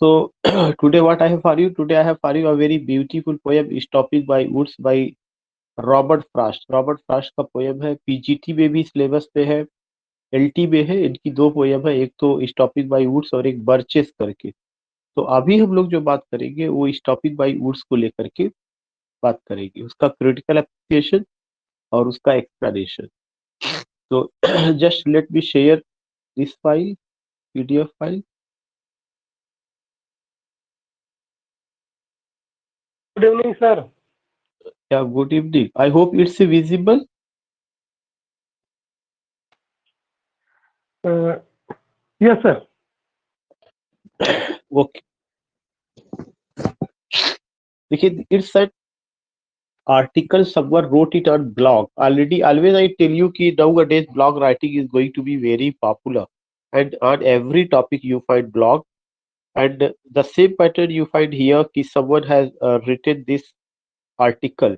So today what I have for you? Today I have for you a very beautiful poem Stopping by Woods by Robert Frost. Robert Frost का poem है, PGT में भी syllabus पे है, LT में है। इनकी दो पोयम है, एक तो स्टॉपिंग बाय वुड्स और एक बर्चेस करके। तो अभी हम लोग जो बात करेंगे वो स्टॉपिंग बाय वुड्स को लेकर के बात करेंगे, उसका क्रिटिकल एप्लीकेशन और उसका एक्सप्लेनेशन। तो just let me share this file, PDF file. Good evening, sir. या good evening, I hope it's visible. Uh, yes, sir. Okay, देखिए it's article someone wrote it on blog already. Always I tell you ki nowadays blog writing is going to be very popular, and on every topic you find blog. And the same pattern you find here ki someone has written this article,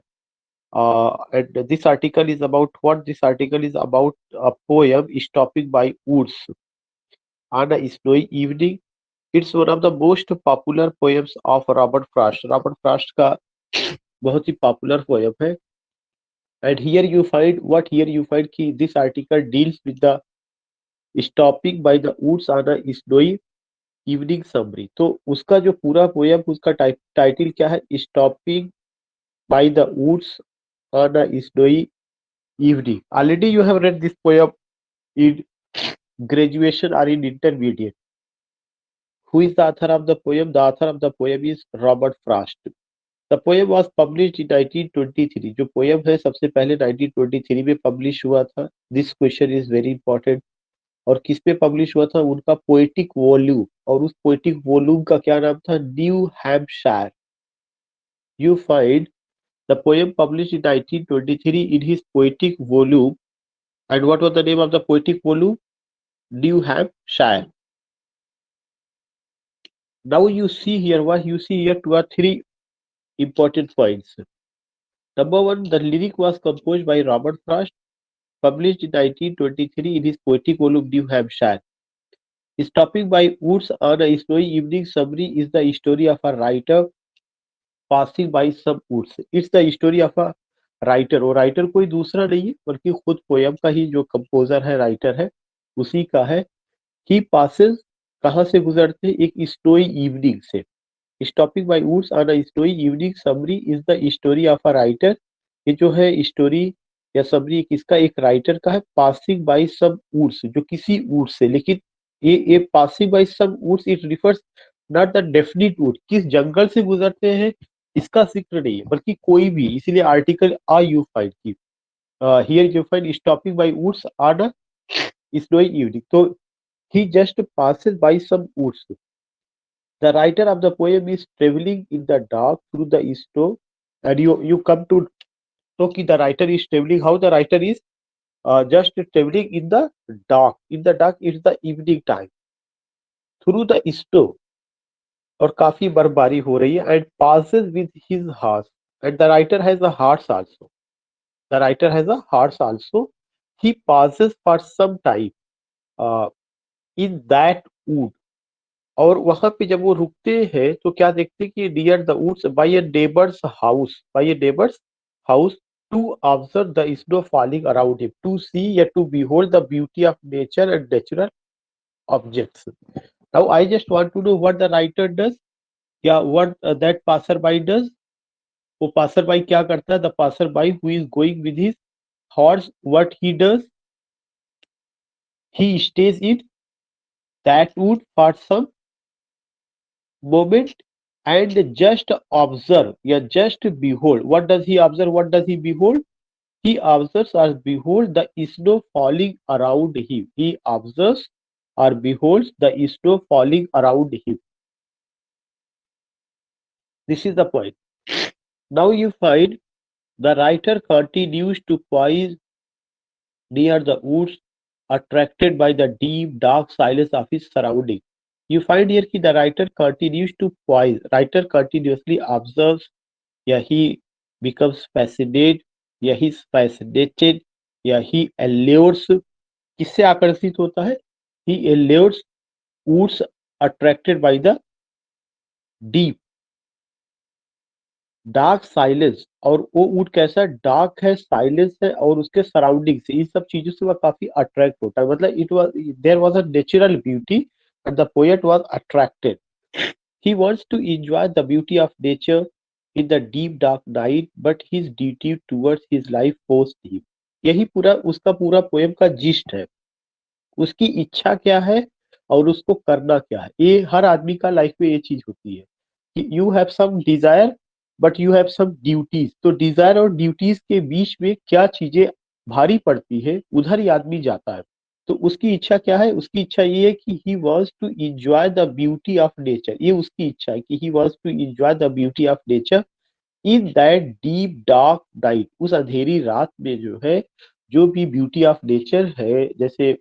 and this article is about what? This article is about a poem Stopping by Woods on a snowy evening. It's one of the most popular poems of Robert Frost. Robert Frost का बहुत ही popular poem है। And here you find what? Here you find कि this article deals with the stopping by the woods on a snowy evening summary। तो उसका जो पूरा poem, उसका title क्या है? Stopping by the woods on a snowy evening. Already you have read this poem in graduation or in intermediate. Who is the author of the poem? The author of the poem is Robert Frost. The poem was published in 1923. जो poem है सबसे पहले 1923 में publish हुआ था। This question is very important. और किस पे पब्लिश हुआ था? उनका पोएटिक वॉल्यूम, और उस पोएटिक वॉल्यूम का क्या नाम था? New Hampshire. You find the poem publish in 1923 in his poetic volume, and what was the name of the poetic volume? New Hampshire. Now you see here, what you see here, two or three important points. Number one, the lyric was composed by Robert Frost, published in 1923 in his poetic volume New Hampshire. Stopping by woods on a snowy evening summary is the story of a writer passing by some woods. It's the story of a writer. वो writer कोई दूसरा नहीं है बल्कि खुद poem का ही जो composer है, राइटर है, उसी का है। ही पासेस, कहाँ से गुजरते हैं? एक स्नोई इवनिंग से। Stopping by woods on a snowy evening summary is the story of a writer. ये जो है स्टोरी या समरी किसका? एक राइटर का है। पासिंग बाय सम वुड्स, जो किसी वुड से, लेकिन ये passing by some woods, it refers not the definite wood. किस जंगल से गुजरते हैं इसका जिक्र नहीं है, बल्कि कोई भी। इसीलिए आर्टिकल आ यू फाइंड की here you find stopping by woods on a snowy evening. तो he just passes by some woods. The writer of the poem is traveling in the dark through the snow, and you come to know कि the writer is traveling. How the writer is just traveling in the dark. In the dark, it's the evening time through the snow, और काफी बर्फबारी हो रही है। And passes with his horse, and the writer has a horse also. The writer has a horse also. He passes for some time uh, in that wood. और वहां पे जब वो रुकते हैं तो क्या देखते हैं कि dear the woods by a neighbour's house, by a neighbour's house, to observe the snow falling around him, to see या to behold the beauty of nature and natural objects. Now I just want to know what the writer does, या what that passer by does. वो passer by क्या करता है? The passer by who is going with his horse, what he does? He stage in that wood for some moment and just observe, yeah, just behold. What does he observe? What does he behold? He observes or behold the snow falling around him. He observes or beholds the snow falling around him. This is the point. Now you find the writer continues to poise near the woods, attracted by the deep dark silence of his surrounding. You find here that the writer continues to poise. Writer continuously observes, या he becomes fascinated, या he is fascinated, या he allures। किससे आकर्षित होता है? He allures woods, attracted by the deep, dark silence, और वो ऊँट कैसा डार्क है, साइलेंस है, और उसके सराउंडिंग से इन सब चीजों से वह काफी अट्रैक्ट होता है। मतलब it was there was a natural beauty and the poet was attracted. He wants to enjoy the beauty of nature in the deep dark night but his duty towards his life forced him. यही पूरा उसका पूरा poem का gist है। उसकी इच्छा क्या है और उसको करना क्या है। ये हर आदमी का लाइफ में ये चीज होती है कि you have some desire but you have some duties. तो डिजायर और ड्यूटीज के बीच में क्या चीजें भारी पड़ती है, उधर ही आदमी जाता है। तो उसकी इच्छा क्या है, उसकी इच्छा ये है कि he wants to enjoy the beauty of nature. ये उसकी इच्छा है कि he wants to enjoy the beauty of nature in that deep dark night. उस अंधेरी रात में जो है, जो भी ब्यूटी ऑफ नेचर है, जैसे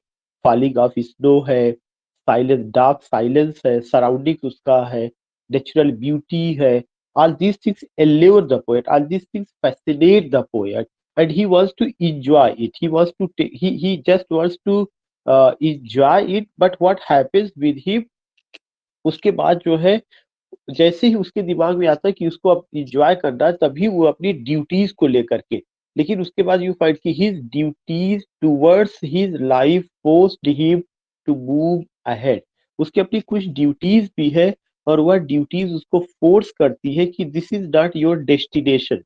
फॉलिंग ऑफ स्नो है, साइलेंस, डार्क साइलेंस है, सराउंडिंग उसका है, नेचुरल ब्यूटी है, all these things allure the poet, all these things fascinate the poet, and he wants to enjoy it. He wants to he just wants to enjoy it. But what happens with him, उसके बाद जो है, जैसे ही उसके दिमाग में आता है कि उसको अब इंजॉय करना है, तभी वो अपनी ड्यूटीज को लेकर के, लेकिन उसके बाद यू फाइंड कि his duties towards his life forced him to move ahead. उसकी अपनी कुछ ड्यूटीज भी है और वह ड्यूटीज उसको फोर्स करती है कि this is not your destination.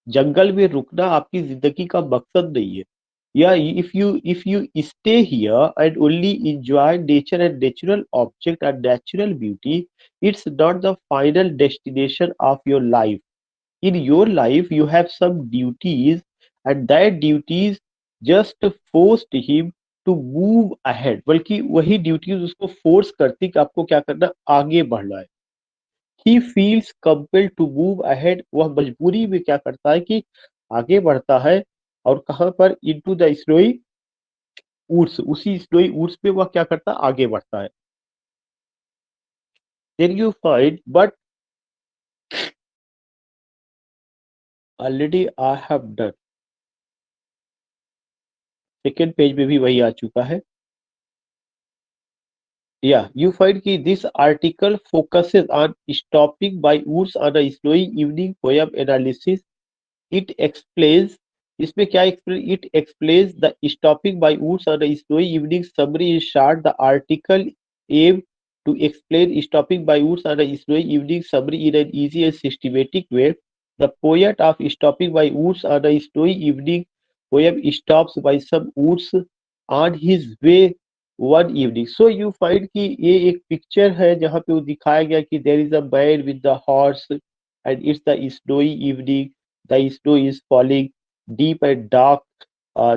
जंगल में रुकना आपकी जिंदगी का मकसद नहीं है। या if you stay here and only enjoy nature and natural object and natural beauty, it's not the final destination of your life. In your life you have some duties, and that duties just forced him to move ahead। बल्कि वही duties उसको force करती कि आपको क्या करना, आगे बढ़ना है। He feels compelled to move ahead. वह मजबूरी में क्या करता है कि आगे बढ़ता है। और कहां पर, इनटू द स्नोई वुड्स, उसी स्नोई वुड्स पे वह क्या करता है, आगे बढ़ता है। Then you find, but already I have done, second page में भी वही आ चुका है। या यू फाइंड कि this article focuses on stopping by woods on a snowy evening poem analysis. It explains, इसमें क्या explain, it explains the stopping by woods on a snowy evening summary in short. The article aim to explain stopping by woods on a snowy evening summary in an easy and systematic way. The poet of stopping by woods on a snowy evening poem stops by some woods on his way one evening. So you find कि ये एक picture है जहाँ पे वो दिखाया गया कि there is a man with the horse and it's the snowy evening. The snow is falling deep and dark.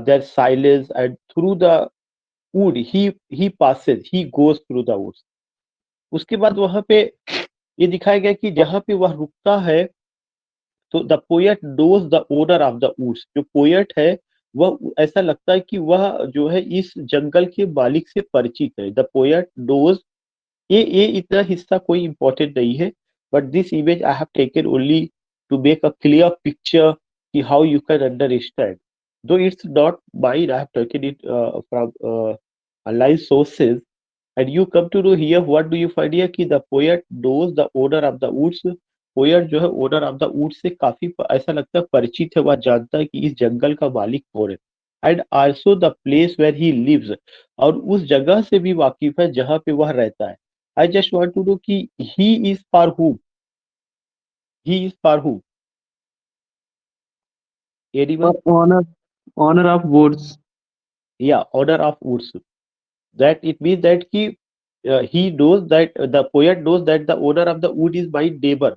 There's silence, and through the wood he passes. He goes through the woods. उसके बाद वहां पे ये दिखाया गया कि जहां पे वह रुकता है, तो the poet knows the owner of the woods. जो पोएट है वह, ऐसा लगता है कि वह जो है इस जंगल के मालिक से परिचित है। द पोएट नोज, ये इतना हिस्सा कोई इंपॉर्टेंट नहीं है, but this image I have taken only to make a clear picture कि how you can understand. Though it's not mine, I have taken it from online sources. And you come to know here, what do you find here कि the poet knows the owner of the woods। poet जो है owner of the woods से काफी ऐसा लगता है परिचित है, वह जानता है कि इस जंगल का मालिक कौन है। and also the place where he lives, और उस जगह से भी वाकिफ है जहाँ पे वह रहता है। I just want to know कि he is for whom, he is for whom, anyone? Honor of woods. Yeah, owner of woods, that it means that कि he knows that the poet knows that the owner of the wood is my neighbor।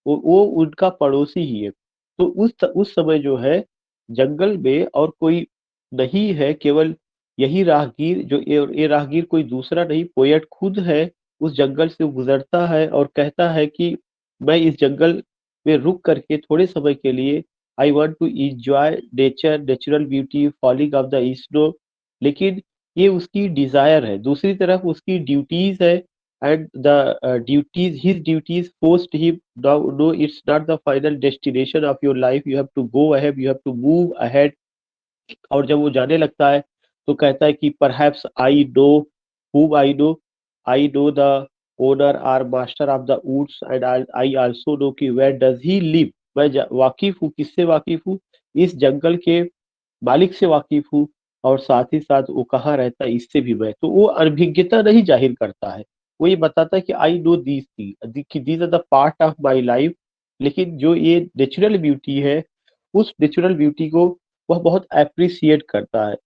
वो उनका पड़ोसी ही है। तो उस समय जो है जंगल में और कोई नहीं है, केवल यही राहगीर, जो ये राहगीर कोई दूसरा नहीं, पोएट खुद है। उस जंगल से गुजरता है और कहता है कि मैं इस जंगल में रुक करके थोड़े समय के लिए, I want to enjoy nature, natural beauty, falling of the snow. लेकिन ये उसकी डिजायर है। दूसरी तरफ उसकी ड्यूटीज है, and the duties, his duties forced him. Now no, it's not the final destination of your life, you have to go ahead, you have to move ahead. और जब वो जाने लगता है तो कहता है कि perhaps I know whom I know, I know the owner or master of the woods and I also know कि वेयर डज ही लिव, मैं वाकिफ हूँ, किससे वाकिफ हूँ, इस जंगल के मालिक से वाकिफ हूँ, और साथ ही साथ वो कहाँ रहता है इससे भी मैं, तो वो अनभिज्ञता नहीं जाहिर करता है, वो ये बताता है कि I know these thing, these are the part of my life. लेकिन जो ये नेचुरल ब्यूटी है, उस नेचुरल ब्यूटी को वह बहुत अप्रिसिएट करता है।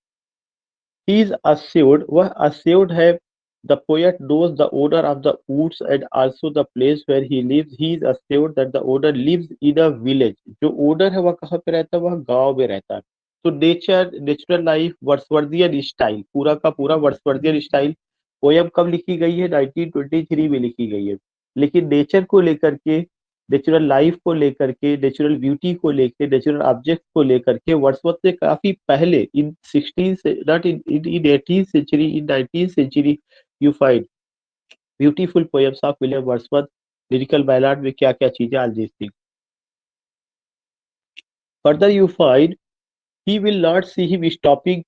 ही इज assured, वह assured है, the poet knows the owner of the woods and also the place where he lives. He is assured that the owner lives in a village. जो owner है वह कहाँ पे रहता है, वह गांव में रहता है। तो नेचर, नेचुरल लाइफ, वर्ड्सवर्थियन स्टाइल, पूरा का पूरा वर्ड्सवर्थियन स्टाइल। पोयम कब लिखी गई है, 1923 में लिखी गई है। लेकिन नेचर को लेकर के, नेचुरल लाइफ को लेकर के, नेचुरल ब्यूटी को लेकर, नेचुरल ऑब्जेक्ट को लेकर के वर्ड्सवर्थ से काफी पहले, इन 16 से not in 18th century, in 19th century you find beautiful poems of William Wordsworth. Lyrical ballad में क्या क्या चीजें आज देखती। Further you find he will not see him stopping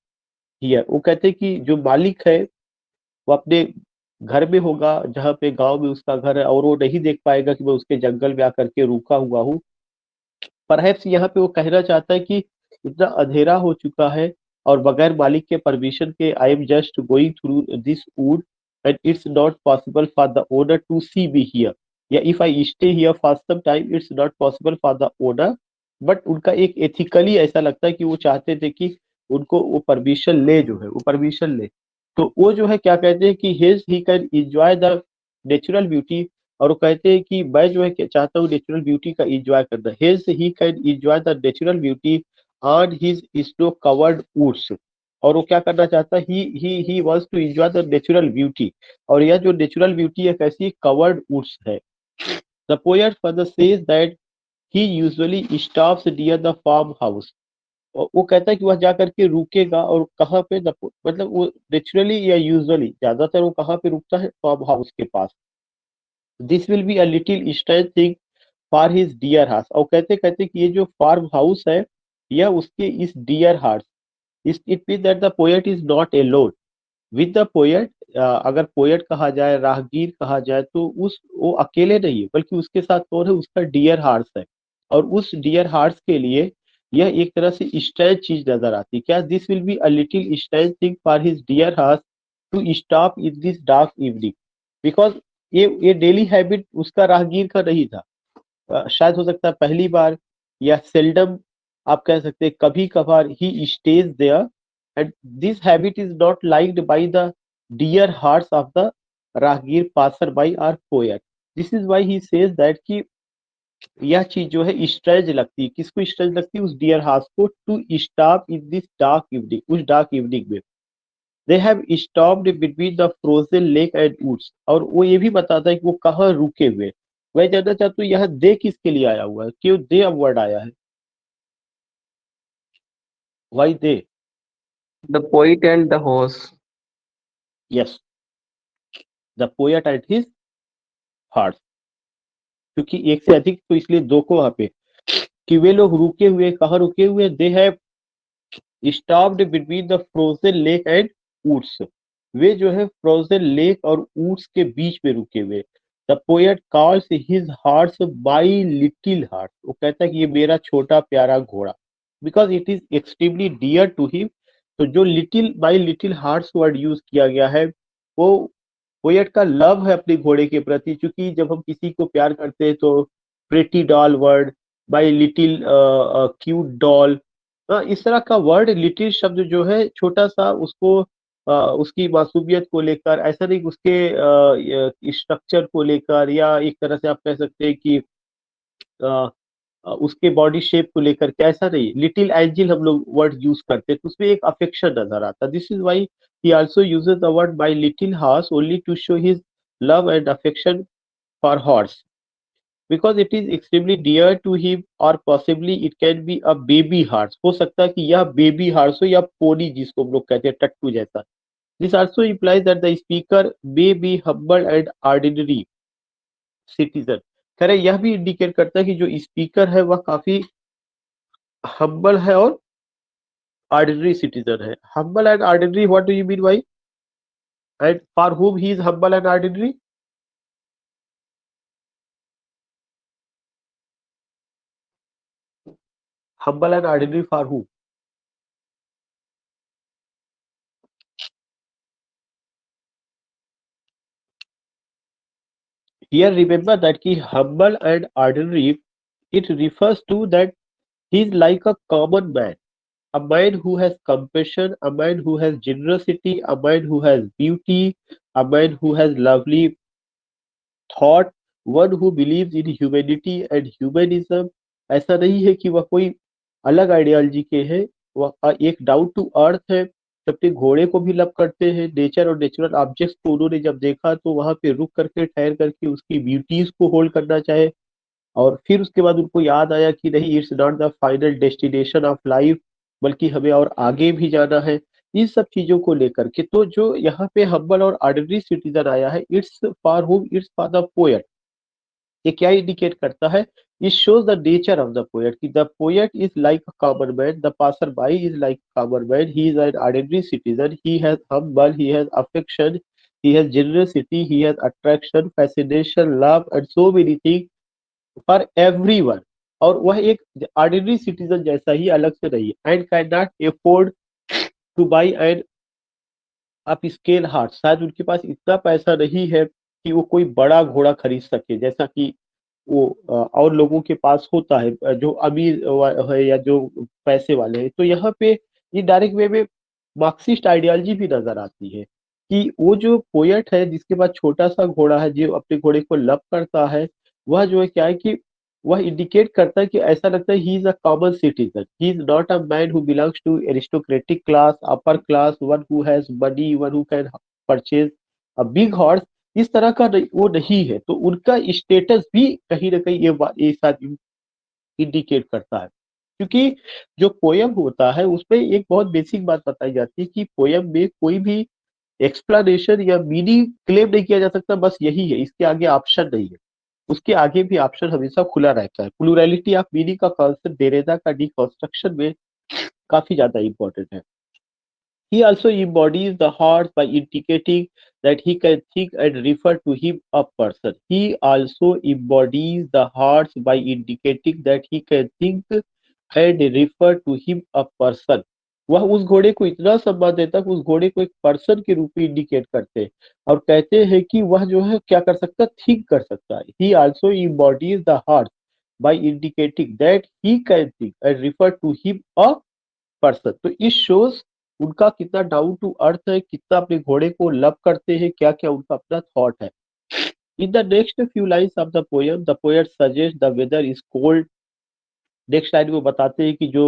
here, वो कहते हैं कि जो मालिक है वो अपने घर में होगा, जहाँ पे गांव में उसका घर है, और वो नहीं देख पाएगा कि मैं उसके जंगल में आकर के रुका हुआ हूँ। परहैप्स यहाँ पे वो कहना चाहता है कि इतना अंधेरा हो चुका है और बगैर मालिक के परमिशन के I am just going through this wood and it's not possible for the owner to see me here, या if I stay here for some time it's not possible for the owner. But उनका एक ethically ऐसा लगता है कि वो चाहते थे कि उनको वो परमिशन ले, जो है वो परमिशन ले। तो वो जो है क्या कहते हैं कि his he can enjoy the natural beauty, और वो कहते हैं कि मैं जो है चाहता हूँ नेचुरल ब्यूटी का एंजॉय करना। His he can enjoy the natural beauty on his snow covered woods, और वो क्या करना चाहता है, he wants to enjoy the natural beauty, और यह जो नेचुरल ब्यूटी है कैसी, कवर्ड वुड्स है। The poet further says that he usually stops near the farm house, और वो कहता है कि वह जाकर के रुकेगा, और कहाँ पे, मतलब वो नेचुरली या यूजुअली ज्यादातर वो कहाँ पे रुकता है, फार्म हाउस के पास। This will be a little strange thing for his dear heart, और कहते कहते कि ये जो फार्म हाउस है यह उसके इस dear heart, it mean that the poet is not alone with the poet. अगर पोएट कहा जाए, राहगीर कहा जाए, तो उस वो अकेले नहीं है, बल्कि उसके साथ कौन है, उसका डियर हार्ट्स है। और उस डियर हार्ट्स के लिए यह एक तरह से स्ट्रेंज चीज नजर आती है। क्या, this will be a little strange thing for his dear heart to stop in this dark evening, because ये डेली हैबिट उसका राहगीर का नहीं था। शायद हो सकता है पहली बार, या सेल्डम आप कह सकते हैं, कभी कभार he stays there, and this habit is not liked by the dear hearts of the राहगीर passer by or poet. This is why he says that कि यह चीज जो है स्ट्रेंज लगती है, किसको स्ट्रेंज लगती है, उस डियर हार्ट्स को, to stop in this dark evening, उस डार्क इवनिंग में। They have stopped between the frozen lake and woods, और वो ये भी बताता है कि वो कहाँ रुके हुए। मैं जानना चाहता हूँ यहाँ दे किसके लिए आया हुआ है, क्यों दे अब वर्ड आया है, why they? The poet and the horse. Yes, the poet and his heart, क्योंकि एक से अधिक, तो इसलिए दो को वहां पे, कि वे लोग रुके हुए, कहाँ रुके हुए, they have stopped between the frozen lake and woods, वे जो है फ्रोजन लेक और वुड्स के बीच में रुके हुए। The poet calls his hearts by little heart, वो कहता है कि ये मेरा छोटा प्यारा घोड़ा, because it is extremely dear to him. तो जो little by little hearts word use किया गया है, वो पोएट का लव है अपने घोड़े के प्रति। क्योंकि जब हम किसी को प्यार करते हैं तो pretty doll word, by little cute doll, इस तरह का वर्ड, लिटिल शब्द जो है छोटा सा, उसको उसकी मासूमियत को लेकर, ऐसा नहीं उसके स्ट्रक्चर को लेकर, या एक तरह से आप कह सकते हैं कि अ, उसके बॉडी शेप को लेकर के, ऐसा नहीं। लिटिल एंजल हम लोग वर्ड यूज करते हैं तो उसमें एक अफेक्शन नजर आता है। This is why he also uses the word by little horse only to show his love and affection for horse, because it is extremely dear to him, or possibly it can be a baby horse, हो सकता है कि यह baby horse हो, या pony जिसको हम लोग कहते हैं, टट्टू जैसा। This also implies that the speaker may be humble and ordinary citizen, खैर यह भी इंडिकेट करता है कि जो स्पीकर है वह काफी हम्बल है और ऑर्डिनरी सिटीजन है। Humble and ordinary, what do you mean by, and for whom he is humble and ordinary? humble and ordinary for who? Here remember that ki humble and ordinary, it refers to that he is like a common man, a man who has compassion, a man who has generosity, a man who has beauty, a man who has lovely thought, one who believes in humanity and humanism. ऐसा नहीं है कि वह कोई अलग ideology के हैं, वह एक डाउन टू अर्थ है, अपने घोड़े को भी लव करते हैं, नेचर और नेचुरल ऑब्जेक्ट्स को उन्होंने जब देखा तो वहां पे रुक करके ठहर करके उसकी ब्यूटीज को होल्ड करना चाहे, और फिर उसके बाद उनको याद आया कि नहीं, it's not the final destination of life, बल्कि हमें और आगे भी जाना है। इन सब चीजों को लेकर के तो जो यहाँ पे हम्बल और ऑर्डिनरी सिटीजन आया है, it's for home, it's for the poet. ये क्या इंडिकेट करता है? It shows the nature of the poet कि the poet is like a common man, the passer by is like common man, he is an ordinary citizen, he has humble, he has affection, he has generosity, he has attraction, fascination, love and so many things for everyone. और वह एक ordinary citizen जैसा ही, अलग से नहीं है। And can not afford to buy an upscale heart, शायद उनके पास इतना पैसा नहीं है कि वो कोई बड़ा घोड़ा खरीद सके, जैसा कि वो और लोगों के पास होता है, जो अमीर है या जो पैसे वाले हैं। तो यहाँ पे ये डायरेक्ट वे में मार्क्सिस्ट आइडियोलॉजी भी नजर आती है कि वो जो पोएट है जिसके पास छोटा सा घोड़ा है, जो अपने घोड़े को लव करता है, वह जो है क्या है कि वह इंडिकेट करता है कि ऐसा लगता है he is a common citizen, he is not a man who belongs to aristocratic class, upper class, one who has money, one who can purchase a big horse. इस तरह का वो नहीं है। तो उनका स्टेटस भी कहीं ना कहीं ये साथ इंडिकेट करता है, क्योंकि जो पोयम होता है उसमें एक बहुत बेसिक बात बताई जाती है कि पोयम में कोई भी एक्सप्लेनेशन या मीनिंग क्लेम नहीं किया जा सकता, बस यही है, इसके आगे ऑप्शन नहीं है। उसके आगे भी ऑप्शन हमेशा खुला रहता है। प्लूरैलिटी ऑफ मीनिंग का कॉन्सेप्ट देरेदा का डिकंस्ट्रक्शन में काफी ज्यादा इंपॉर्टेंट है। He also embodies the heart by indicating that he can think and refer to him a person. He also embodies the hearts by indicating that he can think and refer to him a person. वह उस घोड़े को इतना सम्मान देता है कि उस घोड़े को एक पर्सन के रूप में इंडिकेट करते हैं और कहते हैं कि वह जो है क्या कर सकता है, थिंक कर सकता है। He also embodies the heart by indicating that he can think and refer to him a person. तो इस शोज उनका कितना डाउन टू अर्थ है, कितना अपने घोड़े को लव करते हैं, क्या क्या उनका अपना थॉट है। In the next few lines of the poem the poet suggest the weather is cold. Next line वो बताते हैं कि जो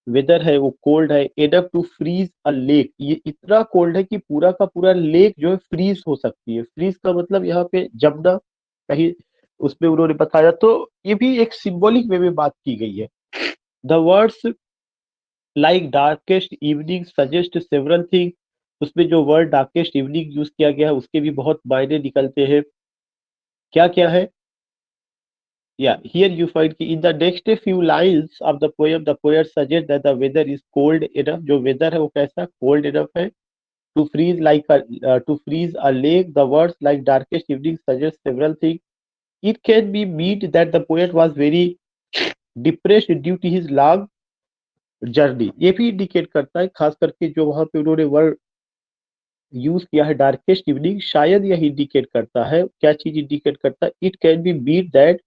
वेदर है वो कोल्ड है, enough to freeze a lake, ये इतना कोल्ड है कि पूरा का पूरा लेक जो है फ्रीज हो सकती है। फ्रीज का मतलब यहाँ पे जमना, कहीं उसमें उन्होंने बताया। तो ये भी एक सिंबॉलिक वे में बात की गई है। The words like darkest evening suggest several thing, उसमें जो वर्ड डार्केस्ट इवनिंग यूज किया गया है उसके भी बहुत मायने निकलते हैं। क्या क्या है? Yeah, here you find कि in the next few lines of the poem, the poet suggests that the weather is cold enough. जो weather है वो कैसा cold enough है to freeze like to freeze a lake. The words like darkest evening suggest several things. It can be meant that the poet was very depressed due to his long journey. ये भी indicate करता है, खास करके जो वहां पे उन्होंने वर्ड यूज किया है डार्केस्ट इवनिंग, शायद यह इंडिकेट करता है, क्या चीज इंडिकेट करता है? It can be mean that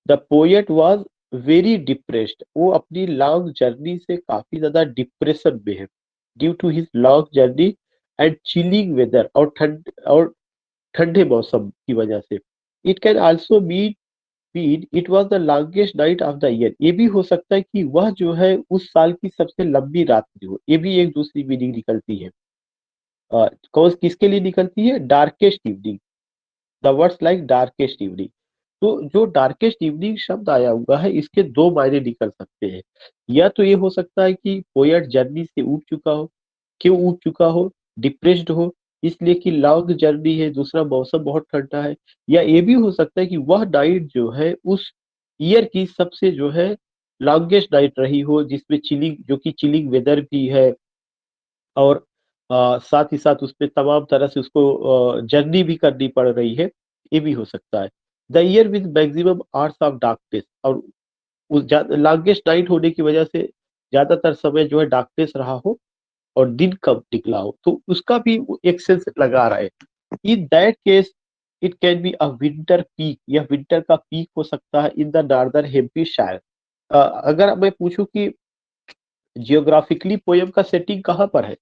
the poet was very depressed, वो अपनी लॉन्ग जर्नी से काफी ज्यादा डिप्रेशन में है, due to his long journey and chilling weather, और ठंडे मौसम की वजह से। It can also mean it was the longest night of the year, ये भी हो सकता है कि वह जो है उस साल की सबसे लंबी रात्रि हो। ये भी एक दूसरी मीनिंग निकलती है। कौन किसके लिए निकलती है? Darkest evening, the words like darkest evening. तो जो डार्केस्ट इवनिंग शब्द आया हुआ है, इसके दो मायने निकल सकते हैं। या तो ये हो सकता है कि पोएट जर्नी से ऊब चुका हो। क्यों ऊब चुका हो? डिप्रेस्ड हो, इसलिए कि लॉन्ग जर्नी है, दूसरा मौसम बहुत ठंडा है। या ये भी हो सकता है कि वह नाइट जो है उस ईयर की सबसे जो है लॉन्गेस्ट नाइट रही हो, जिसमें चिलिंग, जो कि चिलिंग वेदर भी है, और साथ ही साथ उसपे तमाम तरह से उसको जर्नी भी करनी पड़ रही है। ये भी हो सकता है। The year with maximum hours of darkness, और उस लॉन्गेस्ट नाइट होने की वजह से ज्यादातर समय जो है डार्कनेस रहा हो और दिन कम निकला हो, तो उसका भी एक सेंस लगा रहा है। In that case it can be a winter peak, यह विंटर का पीक हो सकता है इन द नॉर्दर्न हेम्पशायर। अगर मैं पूछूं कि जियोग्राफिकली पोयम का सेटिंग कहाँ पर है,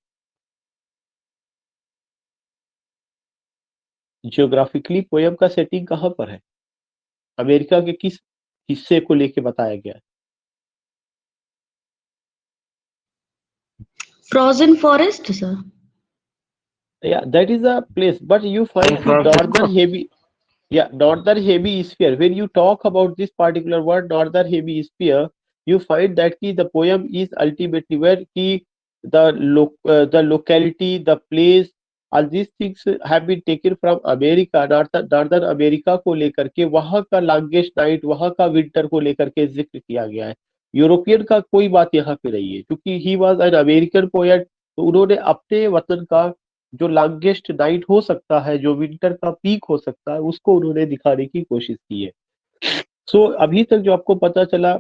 जियोग्राफिकली पोयम का सेटिंग कहाँ पर है, अमेरिका के किस हिस्से को लेके बताया गया है? Frozen forest, sir. Yeah, that is a place, but you find San the northern Francisco. heavy, yeah, northern hemisphere. When you talk about this particular word, northern hemisphere, you find that ki the poem is ultimately where ki the locality, the place, all these things have been taken from America, northern America को लेकर के वहाँ का longest night, वहाँ का winter को लेकर के जिक्र किया गया है। यूरोपियन का कोई बात यहाँ पे नहीं है, क्योंकि he was an American poet, तो उन्होंने अपने वतन का जो लॉन्गेस्ट नाइट हो सकता है, जो विंटर का पीक हो सकता है, उसको उन्होंने दिखाने की कोशिश की है। सो अभी तक जो आपको पता चला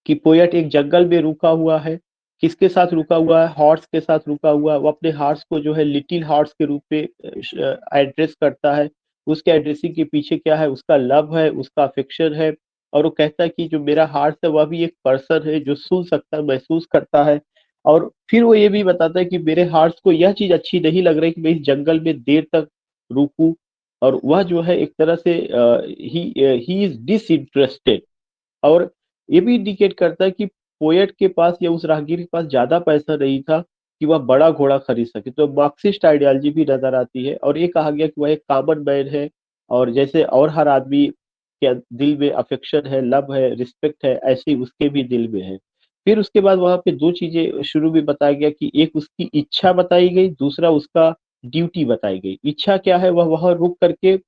कि पोएट एक जंगल में रुका हुआ है, किसके साथ रुका हुआ है, हॉर्स के साथ रुका हुआ है। वो अपने हॉर्स को जो है लिटिल हॉर्स के रूप में एड्रेस करता है। उसके एड्रेसिंग के पीछे क्या है, उसका लव है, उसका अफेक्शन है, और वो कहता है कि जो मेरा हॉर्स है वह भी एक पर्सन है जो सुन सकता है, महसूस करता है। और फिर वो ये भी बताता है कि मेरे हॉर्स को यह चीज अच्छी नहीं लग रही कि मैं इस जंगल में देर तक रुकूं, और वह जो है एक तरह से ही इज डिसइंटरेस्टेड। और ये भी इंडिकेट करता है कि पोएट के पास या उस राहगीर के पास ज्यादा पैसा नहीं था कि वह बड़ा घोड़ा खरीद सके, तो मार्क्सिस्ट आइडियोलॉजी भी नजर आती है। और ये कहा गया कि वह एक कॉमन मैन है, और जैसे और हर आदमी के दिल में अफेक्शन है, लव है, रिस्पेक्ट है, ऐसे ही उसके भी दिल में है। फिर उसके बाद वहां पे दो चीजें शुरू में बताया गया कि एक उसकी इच्छा बताई गई, दूसरा उसका ड्यूटी बताई गई। इच्छा क्या है, वह वहां रुक करके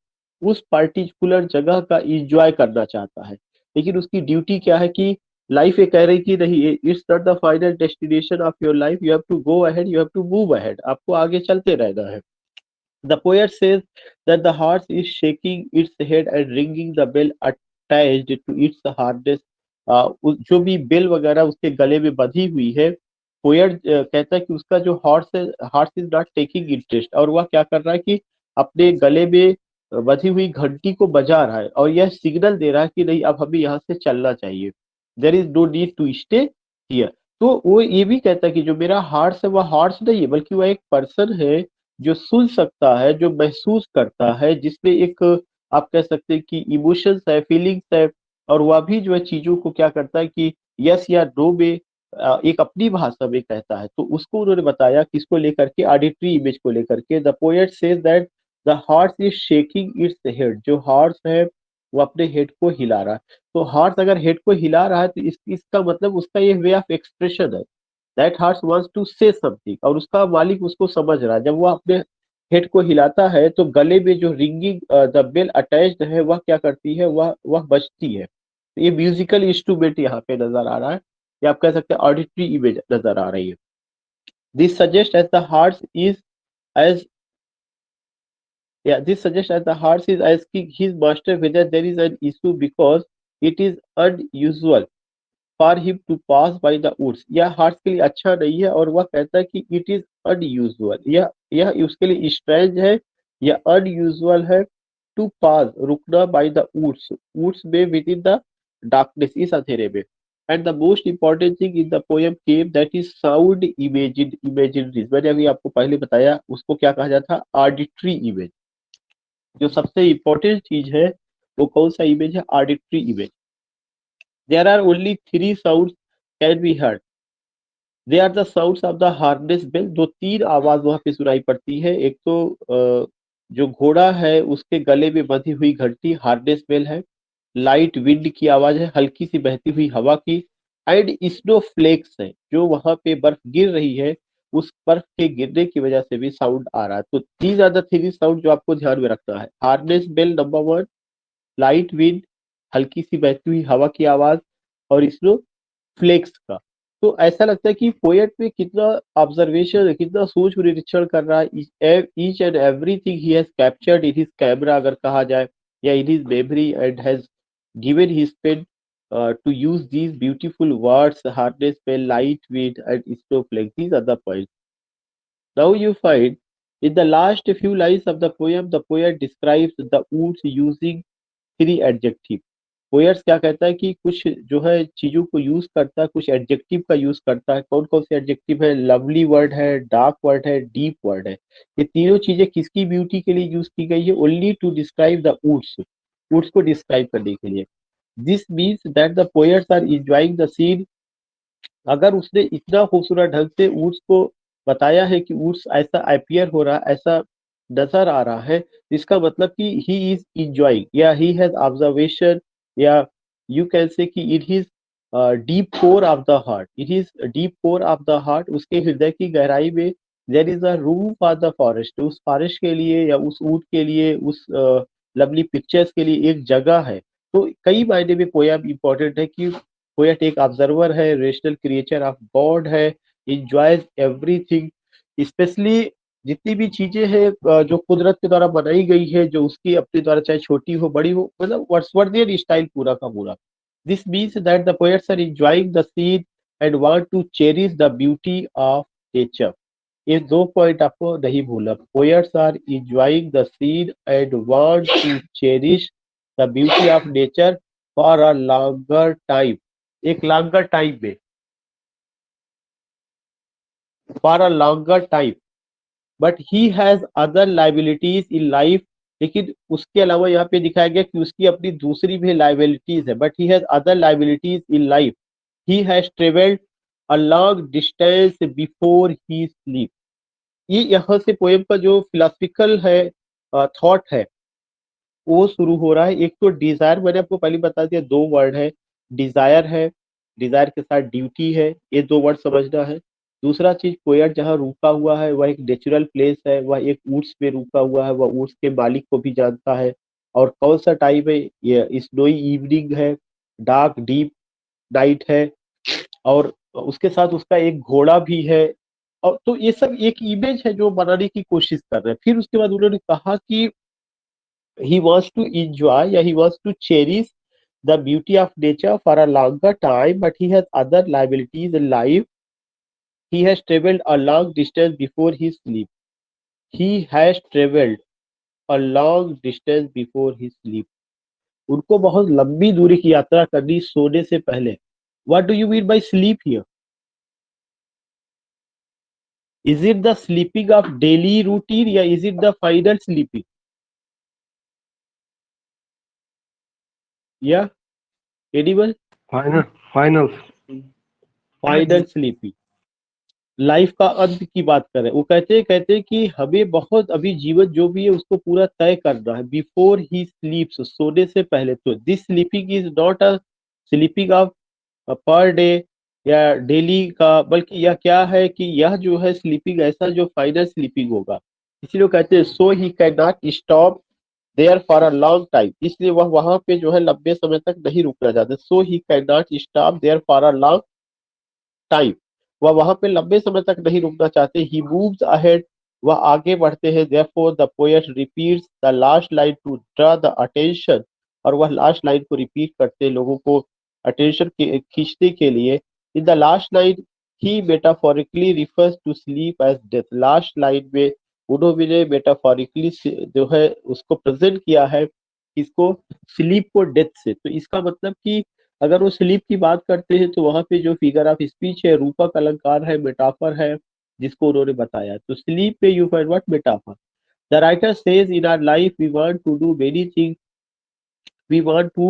उस पार्टिकुलर जगह का इंजॉय करना चाहता है, लेकिन उसकी ड्यूटी क्या है कि लाइफ ये कह रही कि नहीं, it's not the final destination of your life, you have to go ahead, you have to move ahead, आपको आगे चलते रहना है। The poet says that the horse is shaking its head and ringing the bell attached to its harness. जो भी bell वगैरह उसके गले में बंधी हुई है, पोएट कहता है कि उसका जो हॉर्स है, horse is not taking interest, और वह क्या कर रहा है कि अपने गले में बंधी हुई घंटी को बजा रहा है, और यह सिग्नल दे रहा है कि नहीं, अब हमें यहाँ से चलना चाहिए, there is no need to stay here. तो वो ये भी कहता है कि जो मेरा हॉर्स है वह हॉर्स नहीं है, बल्कि वह एक पर्सन है जो सुन सकता है, जो महसूस करता है, जिसमें एक आप कह सकते हैं कि इमोशंस है, फीलिंग्स है, और वह भी जो है चीजों को क्या करता है कि यस या नो में एक अपनी भाषा में कहता है। तो उसको उन्होंने बताया किसको लेकर के, ऑडिटरी इमेज को लेकर के। The poet says that the horse is shaking its head, जो हॉर्स है वो अपने हेड को हिला रहा है। तो हॉर्स अगर हेड को हिला रहा है तो इसका मतलब उसका ये वे ऑफ एक्सप्रेशन है, that horse wants to say something, और उसका मालिक उसको समझ रहा है। जब वो अपने हेड को हिलाता है तो गले में जो रिंगिंग द बेल अटैच्ड है वह क्या करती है, वह बजती है। तो ये म्यूजिकल इंस्ट्रूमेंट यहाँ पे नजर आ रहा है, या आप कह सकते हैं ऑडिटरी इमेज नजर आ रही है। This suggest as the horse is as this suggests that the horse is asking his master whether there is an issue because it is unusual for him to pass by the woods। यह horse के लिए अच्छा नहीं है, और वह कहता है कि इट इज अनयूजुअल, यह उसके लिए स्ट्रेंज है, यह अनयूजुअल है, टू पास रुकना, बाय द वुड्स, वुड्स में, विद इन द डार्कनेस, इस अंधेरे में। And the most important thing in the poem came that is sound imaginaries. मैंने अभी आपको पहले बताया उसको क्या कहा जाता है, आर्डिटरी इमेज। जो सबसे इंपॉर्टेंट चीज है वो कौन सा इमेज है, auditory image. There are only three sounds can be heard, they are the sounds of the harness bell. दो तीन आवाज वहां पे सुनाई पड़ती है, एक तो जो घोड़ा है उसके गले में बंधी हुई घंटी हार्नेस बेल है, लाइट विंड की आवाज है, हल्की सी बहती हुई हवा की, एंड स्नो फ्लेक्स है, जो वहां पे बर्फ गिर रही है, उस बर्फ के गिरने की वजह से भी साउंड आ रहा है। तो these are the three sound जो आपको ध्यान में रखना है, harness bell number one, light wind, हल्की सी बहती हुई हवा की आवाज, और स्नो फ्लेक्स का। तो ऐसा लगता है कि पोएट में कितना ऑब्जर्वेशन है, कितना सोच निरीक्षण कर रहा है, each and everything he has captured in his camera अगर कहा जाए, या in his memory, and has given his pen to use these beautiful words, hardness, spell, lightweight, and snowflake. These are the points. Now you find in the last few lines of the poet describes the woods using three adjectives. Poets क्या कहता है कि कुछ जो है चीजों को use करता है, कुछ एडजेक्टिव का यूज करता है। कौन कौन से एडजेक्टिव है? लवली वर्ड है, डार्क वर्ड है, डीप वर्ड है। ये तीनों चीजें किसकी ब्यूटी के लिए यूज की गई है? Only to describe the woods, woods को डिस्क्राइब करने के लिए। This means that the poets are enjoying the scene. अगर उसने इतना खूबसूरत ढंग से वुड्स को बताया है कि वुड्स ऐसा अपीयर हो रहा, ऐसा नजर आ रहा है, इसका मतलब कि ही इज इंजॉइंग या ही हैज ऑब्जर्वेशन, या यू कैन से कि it is deep core of the heart, it is deep core of the heart, उसके हृदय की गहराई में there is a room for the forest, उस फॉरेस्ट के लिए या उस ऊट के लिए, उस लवली पिक्चर्स के लिए एक जगह है। तो कई मायने में पोयम इंपॉर्टेंट है कि पोएट एक ऑब्जर्वर है, रेशनल क्रिएचर ऑफ गॉड है, एंजॉयज एवरीथिंग, स्पेशली जितनी भी चीजें हैं जो कुदरत के द्वारा बनाई गई है, जो उसकी अपने द्वारा चाहे छोटी हो बड़ी हो, मतलब वर्ड्सवर्थियन स्टाइल पूरा का पूरा। This means that the poets are enjoying the scene and want to cherish the beauty of nature. ये दो पॉइंट आपको नहीं भूलना। Poets are enjoying the scene and want to cherish the beauty of nature for a longer time, एक longer time में, for a longer time, but he has other liabilities in life. लेकिन उसके अलावा यहाँ पे दिखाया गया कि उसकी अपनी दूसरी भी लाइबिलिटीज है, but he has other liabilities in life. He has travelled a long distance before he sleep. ये यहाँ से पोएम का जो फिलोसफिकल है थॉट है वो शुरू हो रहा है। एक तो डिजायर, मैंने आपको पहले बता दिया, दो वर्ड है, डिजायर है, डिजायर के साथ ड्यूटी है, ये दो वर्ड समझना है। दूसरा चीज, पोएट जहाँ रुका हुआ है वह एक नेचुरल प्लेस है, वह एक वुड्स में रुका हुआ है, वह वुड्स के मालिक को भी जानता है। और कौन सा टाइम है? ये स्नोई इवनिंग है, डार्क डीप नाइट है, और उसके साथ उसका एक घोड़ा भी है। और तो ये सब एक इमेज है जो बनाने की कोशिश कर रहे हैं। फिर उसके बाद उन्होंने कहा कि he wants to enjoy, yeah, he wants to cherish the beauty of nature for a longer time, but he has other liabilities in life. He has traveled a long distance before his sleep. He has traveled a long distance before his sleep. उनको बहुत लंबी दूरी की यात्रा करनी सोने से पहले। What do you mean by sleep here? Is it the sleeping of daily routine, या is it the final sleeping? Yeah, anyone? Finals. Final sleeping. Life का अंत की बात करें, वो कहते हैं कि हमें बहुत अभी जीवन जो भी है उसको पूरा तय करना है बिफोर ही स्लीप्स, सोने से पहले। तो this sleeping is not a sleeping of per day या डेली का, बल्कि यह क्या है कि यह जो है स्लीपिंग ऐसा जो फाइनल स्लीपिंग होगा। इसीलिए वो कहते हैं so he can not stop there for a long time, इसलिए वह वहां पे जो है लंबे समय तक नहीं रुकना चाहते। So he can not stop there for a long time, वह वहां पे लंबे समय तक नहीं रुकना चाहते। ही मूव्स अहेड, वह आगे बढ़ते हैं। Therefore the poet repeats the last line to draw the attention, और वह लास्ट लाइन को रिपीट करते हैं लोगों को अटेंशन खींचने के लिए। In the last line he metaphorically refers to sleep as death. Last line में उन्होंने मेटाफोरिकली जो है उसको प्रेजेंट किया है, इसको स्लीप को डेथ से। तो इसका मतलब कि अगर वो स्लीप की बात करते हैं तो वहां पे जो फिगर ऑफ स्पीच है, रूपक अलंकार है, मेटाफर है, जिसको उन्होंने बताया। तो स्लीप पे you find what? Metaphor. The writer says in our life we want to do many things, we want to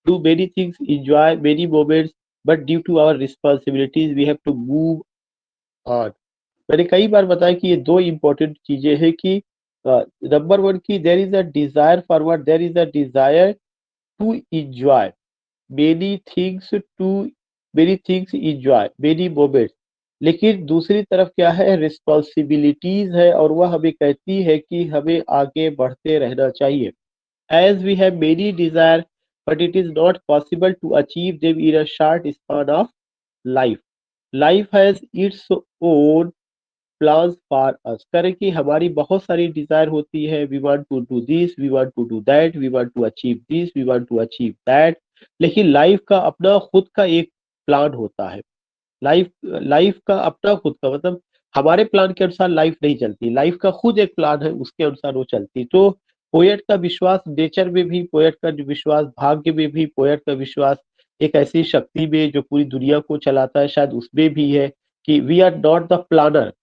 do many things, enjoy many moments, but due to our responsibilities we have to move on। मैंने कई बार बताया कि ये दो important चीजें हैं कि number one की there is a desire forward, there is a desire to enjoy many things, to many things enjoy many moments। लेकिन दूसरी तरफ क्या है? रिस्पॉन्सिबिलिटीज है, और वह हमें कहती है कि हमें आगे बढ़ते रहना चाहिए। As we have many desire but it is not possible to achieve them in a short span of life. Life has its own plans for us. करें कि हमारी बहुत सारी डिजायर होती है, we want to do this, we want to do that, we want to achieve this, we want to achieve that, लेकिन life का अपना खुद का एक प्लान होता है। लाइफ लाइफ का अपना खुद का मतलब हमारे प्लान के अनुसार लाइफ नहीं चलती, लाइफ का खुद एक प्लान है, उसके अनुसार वो चलती। तो पोएट का विश्वास नेचर में भी, पोएट का विश्वास भाग्य में भी, पोएट का विश्वास एक ऐसी शक्ति में जो पूरी दुनिया को चलाता है शायद उसमें भी है कि we are not the planner,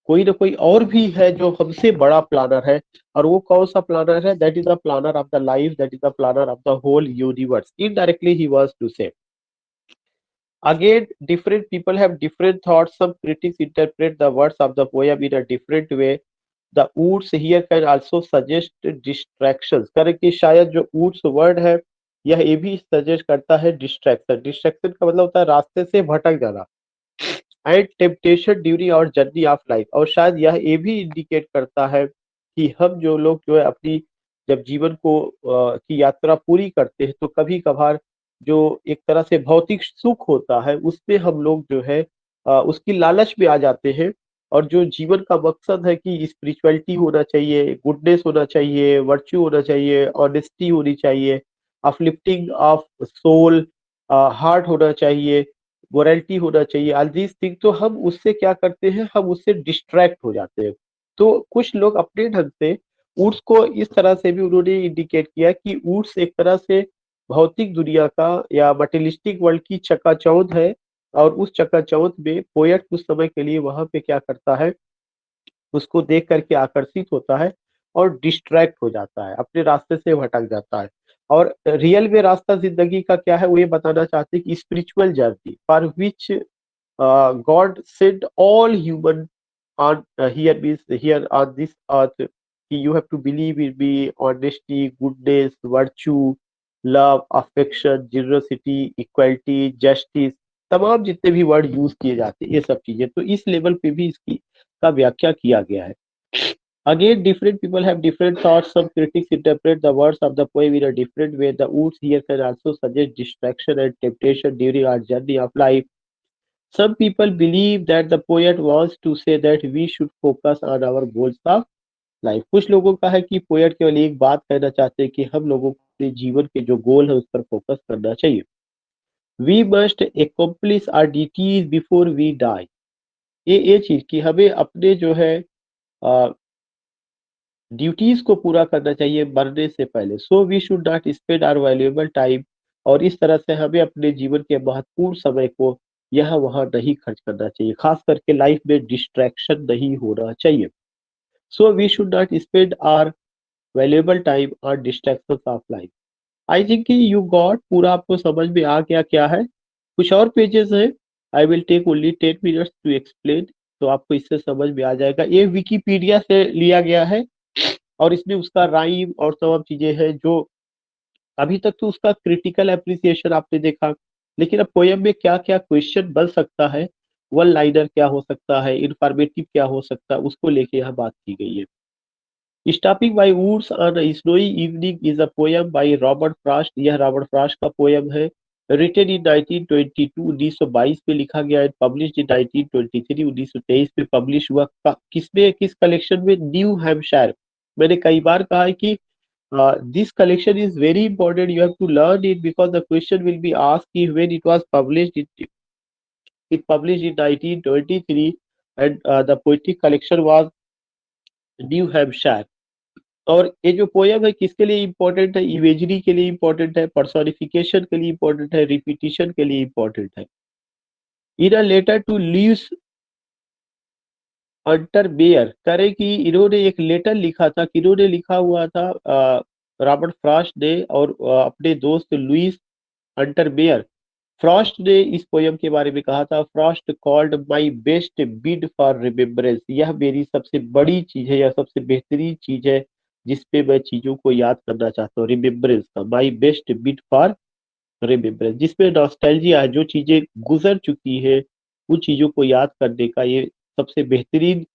कोई ना कोई और भी है जो हमसे बड़ा प्लानर है। और वो कौन सा प्लानर है? That is the planner of the life, that is the planner of the whole universe, indirectly he was to say. Again, different people have different thoughts. Some critics interpret the words of the poem in a different way. The woods here can also suggest distractions। करें कि शायद जो woods word है यह ये भी suggest करता है डिस्ट्रैक्शन। डिस्ट्रैक्शन का मतलब होता है रास्ते से भटक जाना। And temptation during our journey of life, और शायद यह ये भी इंडिकेट करता है कि हम जो लोग जो है अपनी जब जीवन को की यात्रा पूरी करते हैं तो कभी कभार जो एक तरह से भौतिक सुख होता है उसमें हम लोग जो है उसकी लालच में आ जाते हैं। और जो जीवन का मकसद है कि स्पिरिचुअलिटी होना चाहिए, गुडनेस होना चाहिए, वर्च्यू होना चाहिए, ऑनेस्टी होनी चाहिए, अपलिफ्टिंग ऑफ सोल, हार्ट होना चाहिए, मोरालिटी होना चाहिए, ऑल दीज थिंग, तो हम उससे क्या करते हैं, हम उससे डिस्ट्रैक्ट हो जाते हैं। तो कुछ लोग अपने ढंग से ऊट्स को इस तरह से भी उन्होंने इंडिकेट किया कि ऊट्स एक तरह से भौतिक दुनिया का या मटेरियलिस्टिक वर्ल्ड की चकाचौंध है, और उस चकाचौंध में पोएट कुछ समय के लिए वहां पे क्या करता है, उसको देख करके आकर्षित होता है और डिस्ट्रैक्ट हो जाता है, अपने रास्ते से भटक जाता है। और रियल में रास्ता जिंदगी का क्या है वो ये बताना चाहते हैं कि spiritual journey for which God sent all human on here means here on this earth, you have to believe in me, honesty, goodness, virtue, love, affection, generosity, equality, justice, तमाम जितने भी वर्ड यूज किए जाते हैं ये सब चीजें, तो इस लेवल पे भी इसकी का व्याख्या किया गया है। Again, different people have different thoughts. Some critics interpret the words of the poem in a different way. The words here can also suggest distraction and temptation during our journey of life. Some people believe that the poet wants to say that we should focus on our goals of life। कुछ लोगों का है कि poet केवल एक बात कहना चाहते हैं कि हम लोगों को अपने जीवन के जो गोल है उस पर फोकस करना चाहिए। We must accomplish our duties before we die। ये चीज कि हमें अपने जो है ड्यूटीज को पूरा करना चाहिए मरने से पहले। So we should not spend our valuable time, और इस तरह से हमें अपने जीवन के महत्वपूर्ण समय को यहाँ वहाँ नहीं खर्च करना चाहिए, खास करके लाइफ में डिस्ट्रैक्शन नहीं होना चाहिए। So we should not spend our valuable time on distractions of life. I think you got, पूरा आपको समझ में आ गया क्या है। कुछ और पेजेस हैं, I will take only 10 minutes to explain, तो आपको इससे समझ में आ जाएगा। ये विकिपीडिया से लिया गया है और इसमें उसका राइम और तमाम चीजें हैं जो अभी तक तो उसका क्रिटिकल एप्रिसिएशन आपने देखा, लेकिन अब पोयम में क्या क्या क्वेश्चन बन सकता है, वन लाइनर क्या हो सकता है, इंफॉर्मेटिव क्या हो सकता है, उसको लेके यहाँ बात की गई है। Stopping by woods on a snowy evening is a poem by Robert Frost. यह रॉबर्ट फ्रॉस्ट का पोयम है, रिटन इन 1922, 1922 में लिखा गया है, पब्लिश्ड इन 1923, 1923 में पब्लिश हुआ। किसमें, किस कलेक्शन में? New Hampshire. मैंने कई बार कहा है कि this collection is very important, you have to learn it because the question will be asked if when it was published, it published in 1923 and the poetic collection was new Hampshire. और ये जो poem है किसके लिए important है? Imagery के लिए important है, पर्सोनिफिकेशन के लिए इम्पोर्टेंट है, रिपीटिशन के लिए इम्पोर्टेंट है। In a letter to Louis Untermeyer कि इन्होंने एक लेटर लिखा था, किन्होंने लिखा हुआ था? रॉबर्ट फ्रॉस्ट ने और अपने दोस्त लुइस अंटर बेयर। फ्रॉस्ट ने इस पोयम के बारे में कहा था, Frost called my best bid for remembrance. यह मेरी सबसे बड़ी चीज है या सबसे बेहतरीन चीज है जिसपे मैं चीजों को याद करना चाहता हूँ। रिमेम्बरेंस का my best bid for remembrance, जिसमें नॉस्टैल्जिया है, जो चीजें गुजर चुकी है उन चीजों को याद करने का ये सबसे बेहतरीन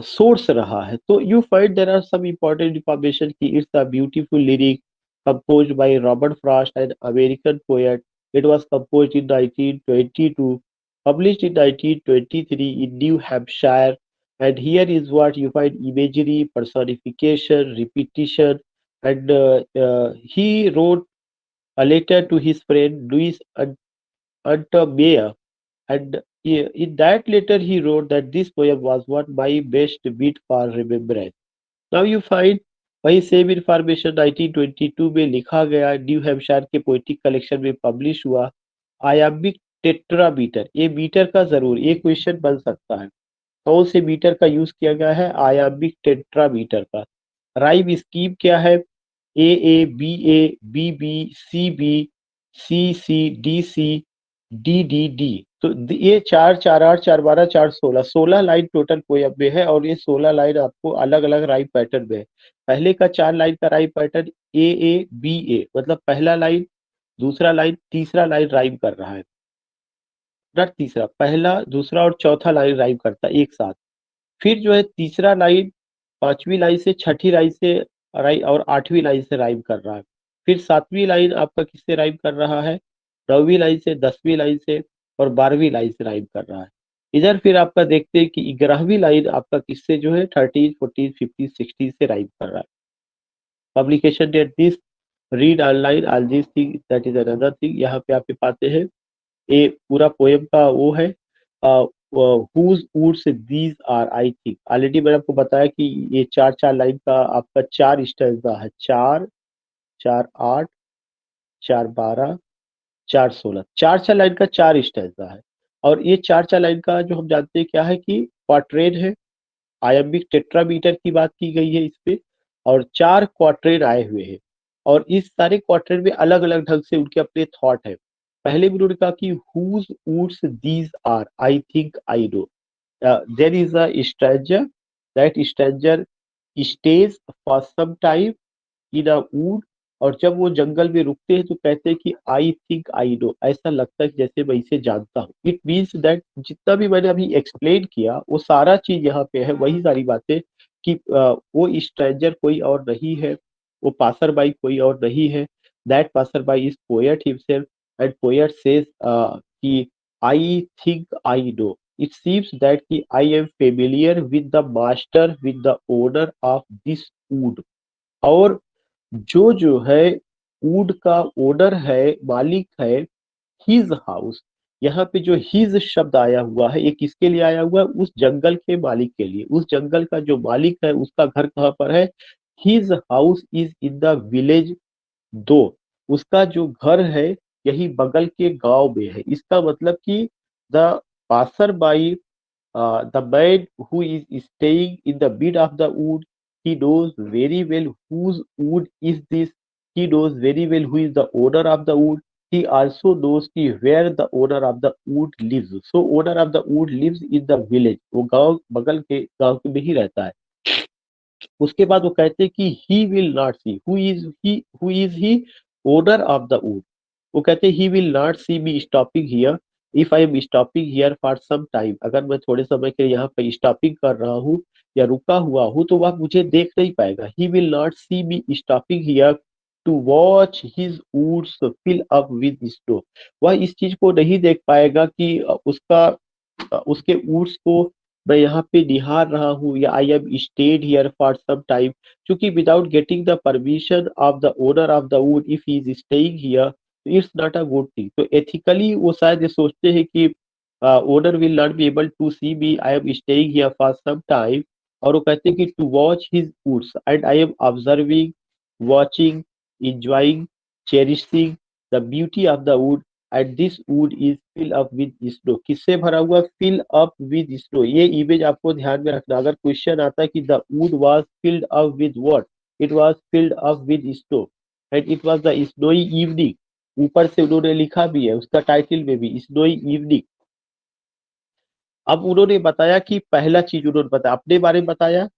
सोर्स रहा है। तो you find there are some important information की it's a beautiful lyric composed by Robert Frost, an American poet. It was composed in 1922, published in 1923 in New Hampshire. And here is what you find: imagery, personification, repetition. And he wrote a letter to his friend Louis Untermeyer, and in that letter he wrote that this poem was one my best bit for remembrance. Now you find वही same information 1922 में लिखा गया, new Hampshire के poetic collection में publish हुआ। आयाम्बिक tetrameter, ये metre का जरूर ये क्वेश्चन बन सकता है, कौन से मीटर का यूज किया गया है? आयाम्बिक टेट्रामीटर का। राइम स्कीम क्या है? A B C B C D C D D D. तो ये 4 4 8 4 12 4 16 लाइन टोटल पोएम में है, और ये 16 लाइन आपको अलग अलग राइम पैटर्न में है। पहले का 4 लाइन का राइम पैटर्न ए बी, मतलब पहला लाइन, दूसरा लाइन, तीसरा लाइन राइम कर रहा है ना, तीसरा, पहला, दूसरा और चौथा लाइन राइम करता है एक साथ। फिर जो है तीसरा लाइन 5वीं लाइन से 6ठी लाइन से राइम और 8वीं लाइन से राइम कर रहा है। फिर 7वीं लाइन आपका किससे राइम कर रहा है? 9वीं लाइन से, 10वीं लाइन से और 12वीं लाइन से राइम कर रहा है। इधर फिर आपका देखते हैं कि 11वीं लाइन आपका किससे जो है 13, 14, 15, 16 से राइम कर रहा है। Publication date this, read online all this thing, that is another thing. यहाँ पे आप पाते हैं ये पूरा पोएम का वो है whose woods these are, I think already मैंने आपको बताया कि ये 4 लाइन का आपका 4 स्टैंजा है, 4 4 8 4 12 4 16, 4 लाइन का 4 स्टैंजा है। और ये 4 लाइन का जो हम जानते हैं क्या है कि क्वाट्रेन है। आयम्बिक टेट्रामीटर की बात की गई है इस पे, और 4 क्वाट्रेन आए हुए हैं, और इस सारे क्वाट्रेन में अलग अलग ढंग से उनके अपने थॉट है। पहले भी उन्होंने कहा कि whose woods these are, I think I know. There is a stranger, that stranger stays for some time in a wood, और जब वो जंगल में रुकते हैं तो कहते हैं कि आई थिंक आई नो, ऐसा लगता है जैसे मैं इसे जानता हूँ। इट मीन्स दैट जितना भी मैंने अभी एक्सप्लेन किया वो सारा चीज यहाँ पे है, वही सारी बातें कि वो स्ट्रेंजर कोई और नहीं है, वो पासर बाई कोई और नहीं है। That passer by is poet himself, and poet says कि I think I know, it seems that कि I am familiar with the master, with the owner of this wood. और जो है वुड का ओनर है, मालिक है, हिज हाउस, यहाँ पे जो हिज शब्द आया हुआ है ये किसके लिए आया हुआ है? उस जंगल के मालिक के लिए। उस जंगल का जो मालिक है उसका घर कहाँ पर है? His house is in the village 2, उसका जो घर है यही बगल के गांव में है। इसका मतलब कि the passer by, the man who is staying in the mid of the wood, he knows very well whose wood is this. He knows very well who is the owner of the wood. He also knows कि where the owner of the wood lives. So owner of the wood lives in the village. वो गांव, बगल के गांव में ही रहता है। उसके बाद वो कहते हैं कि he will not see, who is he, owner of the wood। वो कहते हैं he will not see me stopping here if I am stopping here for some time। अगर मैं थोड़े समय के लिए यहाँ पे स्टॉपिंग कर रहा हूँ या रुका हुआ हूँ तो वह मुझे देख नहीं पाएगा। he will not see me stopping here to watch his woods fill up with snow। वह इस चीज को नहीं देख पाएगा कि उसके वुड्स को मैं यहाँ पे निहार रहा हूँ, या I am stayed here for some time, क्योंकि without getting the permission of the owner of the wood if he is staying here, it's not a good thing. तो एथिकली वो शायद ये सोचते हैं कि owner will not be able to see me, I am staying here for some time. और वो कहते हैं कि to watch his woods and I am observing, watching, enjoying, cherishing the beauty of the wood, and this wood is filled up with snow। किससे भरा हुआ? fill up with snow। ये image आपको ध्यान में रखना। अगर क्वेश्चन आता है कि the wood was filled up with what, it was filled up with snow and it was the snowy evening। ऊपर से उन्होंने लिखा भी है उसका टाइटल में भी, snowy evening। अब उन्होंने बताया कि पहला चीज उन्होंने बताया, अपने बारे में बताया,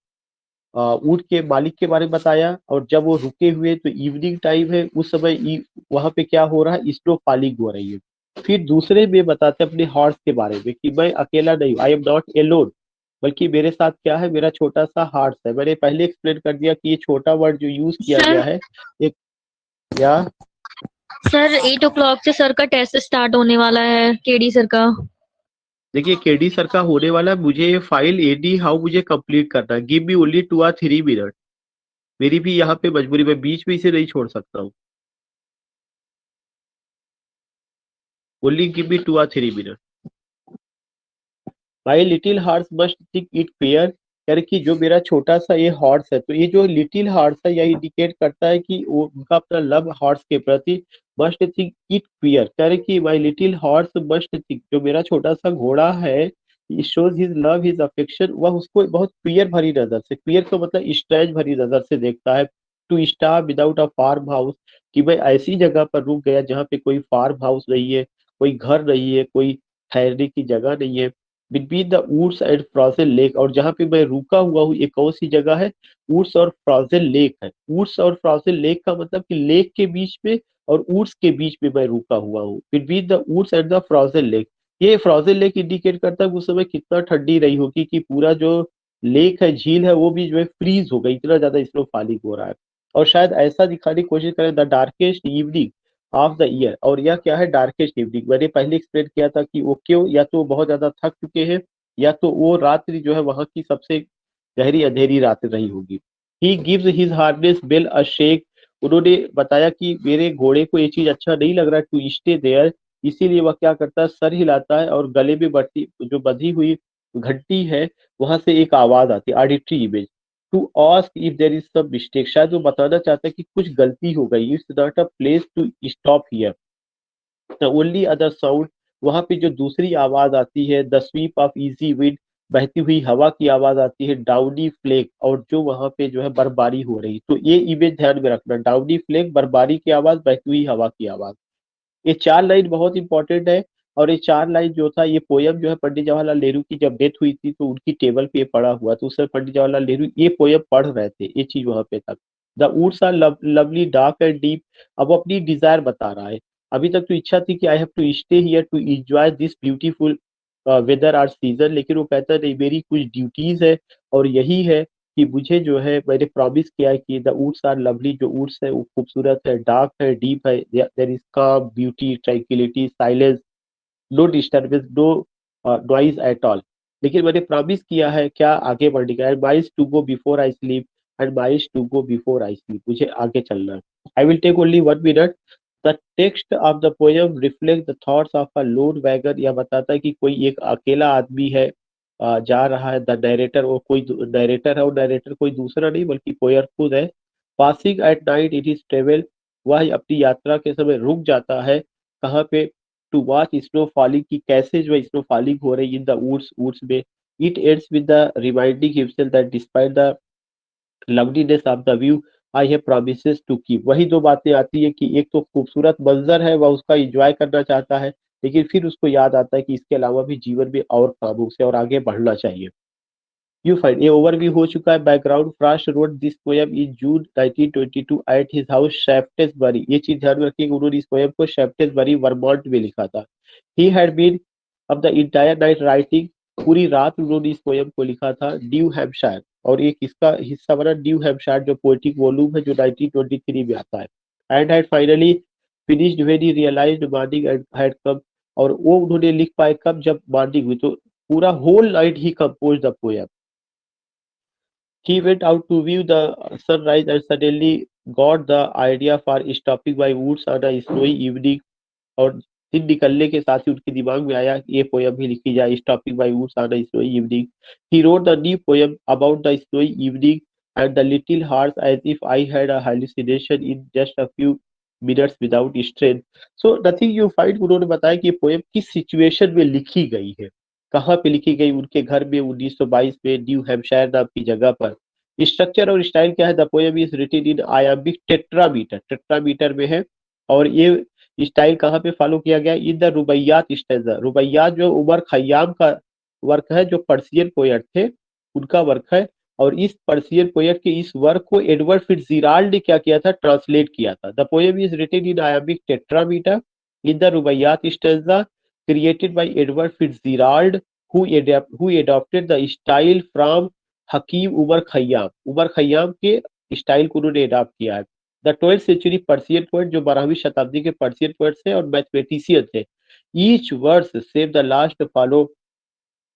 ऊंट के मालिक के बारे में बताया, और जब वो रुके हुए तो इवनिंग टाइम है, उस समय वहां पे क्या हो रहा है? स्नो फॉलिंग हो रही है। फिर दूसरे में बताते अपने हॉर्स के बारे में कि मैं अकेला नहीं हूँ, आई एम नॉट एलोन, बल्कि मेरे साथ क्या है? मेरा छोटा सा हॉर्स है। मैंने पहले एक्सप्लेन कर दिया कि ये छोटा वर्ड जो यूज किया गया है एक, क्या सर 8 o'clock से सर का टेस्ट स्टार्ट होने वाला है, केडी सर का। देखिए केडी सर का होने वाला है। मुझे ये फाइल एडी हाउ मुझे कंप्लीट करना है। Give me only 2 or 3 minute. मेरी भी यहाँ पे मजबूरी, मैं बीच में इसे नहीं छोड़ सकता हूँ। Only give me 2 or 3 minutes. My little horse must think it fair, यानी कि जो मेरा छोटा सा ये हॉर्स है, तो ये जो लिटिल हॉर्स है यह इंडिकेट करता है कि वो उनका अपना लव हॉर्स के प्रति मस्ट थिंक इट क्वियर, कह रहे कि my little horse must think, जो मेरा छोटा सा घोड़ा है, shows his love his affection, वह उसको बहुत क्वियर भरी नजर से, क्वियर का मतलब स्ट्रेंज भरी नजर से देखता है, to stop without a farm house, कि मैं ऐसी जगह पर रुक गया जहाँ पे कोई फार्म हाउस नहीं है, कोई घर नहीं है, कोई ठहरने की जगह नहीं है, between the woods and frozen lake, और जहाँ पे मैं रुका हुआ हूँ एक कौन सी जगह है, वुड्स और फ्रोजन लेक है। वुड्स और फ्रोजन लेक का मतलब कि लेक के बीच में और वुड्स के बीच में मैं रुका हुआ हूँ, between the woods and the frozen lake. ये फ्रोजन लेक इंडिकेट करता है उस समय कितना ठंडी रही होगी, कि पूरा जो लेक है, झील है, वो भी जो है फ्रीज हो गई, इतना ज्यादा स्नो फॉलिंग हो रहा है। और शायद ऐसा दिखाने की कोशिश करें, the darkest evening of the year, और यह क्या है, डार्केस्ट इवनिंग। मैंने पहले एक्सप्लेन किया था कि वो क्यों, या तो बहुत ज्यादा थक चुके हैं, या तो वो रात्रि जो है वहां की सबसे गहरी अंधेरी रात रही होगी। He gives his harness bell a shake, उन्होंने बताया कि मेरे घोड़े को ये चीज अच्छा नहीं लग रहा टू स्टे देयर, इसीलिए वह क्या करता है, सर हिलाता है, और गले में बढ़ती जो बंधी हुई घंटी है वहां से एक आवाज आती है, auditory image, to ask if there is some mistake, शायद वो बताना चाहता है कि कुछ गलती हो गई, it's not a place to stop here. The only other sound, वहां पे जो दूसरी आवाज आती है, the sweep of easy wind, बहती हुई हवा की आवाज आती है, डाउनी फ्लेक, और जो वहां पे जो है बर्फबारी हो रही, तो ये इमेज ध्यान में रखना, डाउनी फ्लेक, बर्फबारी की आवाज, बहती हुई हवा की आवाज। ये 4 लाइन बहुत इंपॉर्टेंट है, और ये 4 लाइन जो था, ये पोयम जो है पंडित जवाहरलाल नेहरू की जब डेथ हुई थी तो उनकी टेबल पे ये पड़ा हुआ, तो उस समय पंडित जवाहरलाल नेहरू ये पोयम पढ़ रहे थे, ये चीज वहां पे था। The woods are lovely dark and deep, अब वो अपनी डिजायर बता रहा है। अभी तक तो इच्छा थी कि I have to stay here to enjoy this beautiful weather or season, लेकिन वो कहता है नहीं, मेरी कुछ ड्यूटीज है, और यही है कि मुझे जो है, मैंने प्रॉमिस किया है कि द वुड्स आर लवली, जो वुड्स है वो खूबसूरत है, डार्क है, डीप है, there is calm, beauty, tranquility, silence, no disturbance, no noise at all. लेकिन मैंने प्रॉमिस किया है क्या, आगे बढ़ने का, and miles to go before I sleep, and miles to go before I sleep, मुझे आगे चलना है। I will take only 1 minute. The text of the poem reflect the thoughts of a load वैगर, यह बताता है कि कोई एक अकेला आदमी है, जा रहा है, द डायरेक्टर, और कोई डायरेक्टर है, और डायरेक्टर कोई दूसरा नहीं बल्कि पोयर खुद है। Passing at night it is travel, वह अपनी यात्रा के समय रुक जाता है, कहाँ पे, टू वॉच स्नो फॉलिंग, की कैसे जो है स्नो फॉलिंग हो रही इन द वुड्स, वुड्स में। It ends with the reminding himself that despite the loveliness of the view I have promises to keep, वही दो बातें आती है कि एक तो खूबसूरत मंजर है, वह उसका एंजॉय करना चाहता है, लेकिन फिर उसको याद आता है कि इसके अलावा भी जीवन में और कामों से और आगे बढ़ना चाहिए। यू फाइंड ये ओवरव्यू हो चुका है, background, Frost wrote this poem in June 1922 at his house Shaftesbury, ये चीज ध्यान में रखिए कि उन्होंने इस पोएम को शैफ्टेसबरी वर्मोंट में लिखा था। ही हैड बीन अब द इंटायर नाइट राइटिंग, पूरी रात उन्होंने इस पोएम को लिखा था, न्यू हैम्पशायर, और एक इसका हिस्सा बना न्यू हैम्पशायर जो पोएटिक वॉल्यूम है जो 1923 में आता है। And had finally finished when he realised morning had come, और वो उन्होंने लिख पाए कब, जब मॉर्निंग हुई, तो पूरा whole night he compose the poem. He went out to view the sunrise and suddenly got the idea for stopping by woods on a snowy evening, और दिन निकलने के साथ ही उनके दिमाग में आया कि ये पोयम भी लिखी जाए, stopping by woods on a snowy evening. He wrote the new poem about the snowy evening and the little horse as if I had a hallucination in just a few minutes without strength। So nothing you find, उन्होंने बताया कि ये poem किस situation में लिखी गई है, कहाँ पे लिखी गई, उनके घर में 1922 में न्यू हैम्पशायर नाम की जगह पर। स्ट्रक्चर और स्टाइल क्या है, the poem is written in iambic tetrameter, tetrameter में है, और ये स्टाइल कहाँ पे फॉलो किया गया, इन द रुबैयात स्टेंजा, रुबैयात जो उमर खयाम का वर्क है, जो पर्सियन पोएट थे उनका वर्क है, और इस पर्सियन पोएट के इस वर्क को एडवर्ड फिट्जजेराल्ड ने क्या किया था, ट्रांसलेट किया था। The poem is written in iambic tetrameter in the Rubaiyat stanza created by Edward FitzGerald who adopted the style from Hakim Omar Khayyam के स्टाइल को उन्होंने अडॉप्ट किया है। The 12th century Persian poet, जो 12वीं शताब्दी के पर्सियन पोएट थे और मैथमेटिशियन थे। Each verse save the last follow,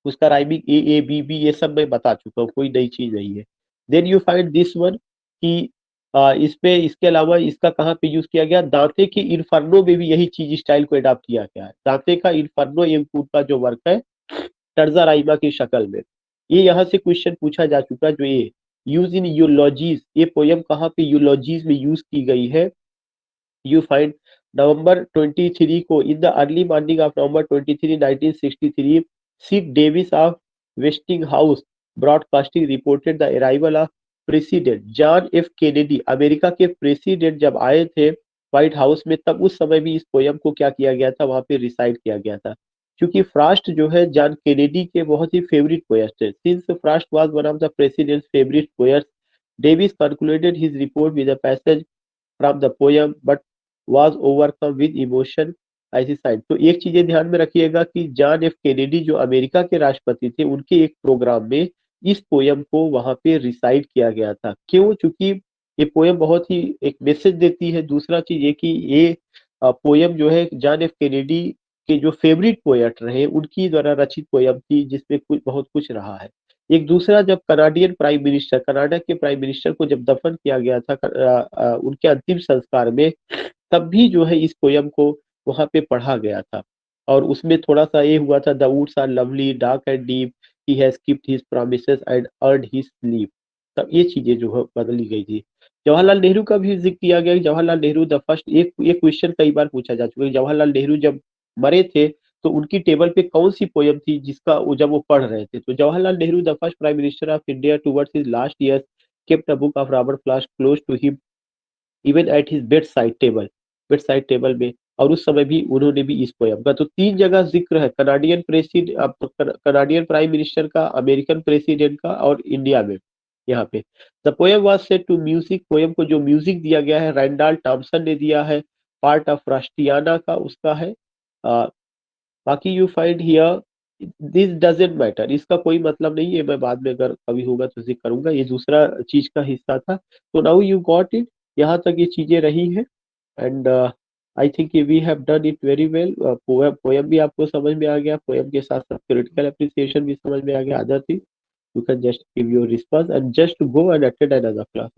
उसका राइमिंग ए बी बी ये सब मैं बता चुका हूँ, कोई नई चीज नहीं है। Then you find this one कि इसके अलावा इसका कहाँ पे यूज किया गया, दांते की इन्फर्नो में भी यही चीज स्टाइल को अडॉप्ट किया गया है। दांते का इन्फर्नो एम का जो वर्क है टर्जा राइमा की शक्ल में, ये यहाँ से क्वेश्चन पूछा जा चुका है। जो ये यूज इन यूलॉजीज, ये पोयम कहाँ पे यूलॉजीज में यूज की गई है, you find November 23 को in the early morning of November 23, 1963, Sid Davis of Westinghouse Broadcasting reported the arrival of president John F Kennedy, America के प्रेसिडेंट जब आए थे व्हाइट हाउस में, तब उस समय भी इस पोयम को क्या किया गया था, वहां पे रिसाइट किया गया था। क्योंकि फ्रास्ट जो है जॉन केनेडी के बहुत ही फेवरेट पोएट थे। Since Frost was one of the president's favourite poets, Davis concluded his report with a passage from the poem but was overcome with emotion ऐसी साइड। तो एक चीजें ध्यान में रखिएगा कि जॉन एफ केनेडी जो अमेरिका के राष्ट्रपति थे, उनके एक प्रोग्राम में इस पोयम को वहां पे रिसाइट किया गया था। क्यों? क्योंकि ये पोयम बहुत ही एक मैसेज देती है। दूसरा चीज ये कि ये पोयम जो है जॉन एफ केनेडी के जो फेवरेट पोएट रहे उनकी द्वारा रचित पोयम थी, जिसमें कुछ बहुत कुछ रहा है। एक दूसरा, जब कनाडियन प्राइम मिनिस्टर, कनाडा के प्राइम मिनिस्टर को जब दफन किया गया था उनके अंतिम संस्कार में, तब भी जो है इस पोयम को वहां पे पढ़ा गया था। और उसमें थोड़ा सा ये हुआ था, the woods are lovely dark and deep, he has kept his promises and earned his sleep. तब ये चीजें जो है बदली गई थी। जवाहरलाल नेहरू का भी जिक्र किया गया। जवाहरलाल नेहरू द फर्स्ट, एक क्वेश्चन कई बार पूछा जा चुका है, जवाहरलाल नेहरू जब मरे थे तो उनकी टेबल पे कौन सी पोयम थी जिसका जब वो पढ़ रहे थे। तो Jawaharlal Nehru the first prime minister of India towards his last years kept a book of Robert Frost close to him even at his bedside table में, और उस समय भी उन्होंने भी इस पोयम का। तो 3 जगह जिक्र है, कनाडियन प्राइम मिनिस्टर का, अमेरिकन प्रेसिडेंट का और इंडिया में यहाँ पे। The poem was set to music, poem को जो म्यूजिक दिया गया है रैंडल टॉमसन ने दिया है, पार्ट ऑफ राष्ट्रियाना का उसका है। बाकी you find here this doesn't matter, इसका कोई मतलब नहीं है। मैं बाद में अगर कभी होगा तो जिक्र करूंगा, ये दूसरा चीज का हिस्सा था। तो नाउ यू गॉट इट, यहाँ तक ये चीजें रही हैं। And I think we have done it very well. Poem भी आपको समझ में आ गया, पोयम के साथ साथ थ्योरेटिकल एप्रिसिएशन भी समझ में आ गया। Other thing you can just give your response and just go and attend another class.